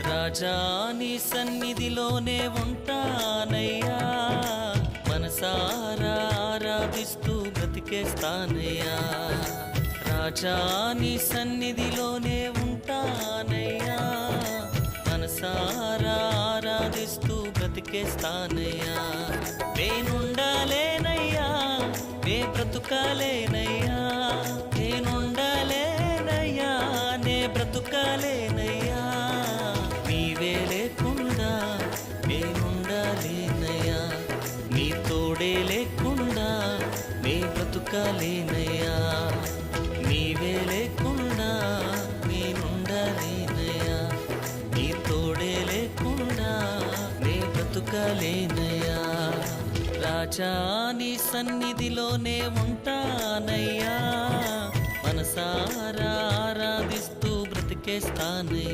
రాజా నీ సన్నిధిలోనే ఉంటానయ్యా, మనసారా ఆరాధిస్తూ బ్రతికేస్తానయ్యా. రాజా నీ సన్నిధిలోనే ఉంటానయ్యా, మనసారా ఆరాధిస్తూ బ్రతికేస్తానయ్యా. నేనుండాలేనయ్యా, నే బ్రతుకాలేనయ్యా, నేనుండాలేనయ్యా, నే బ్రతుకాలేనయ్యా. నీవే లేకుండా నేనుండాలేనయ్యా, నీ తోడే లేకుండా నే బ్రతుకాలేనయ్యా. నీవే లేకుండా నేనుండాలేనయ్యా, నీ తోడే లేకుండా నే బ్రతుకాలేనయ్యా. రాజా నీ సన్నిధిలోనే ఉంటానయ్యా, మనసారా ఆరాధిస్తూ బ్రతికేస్తానయ్యా.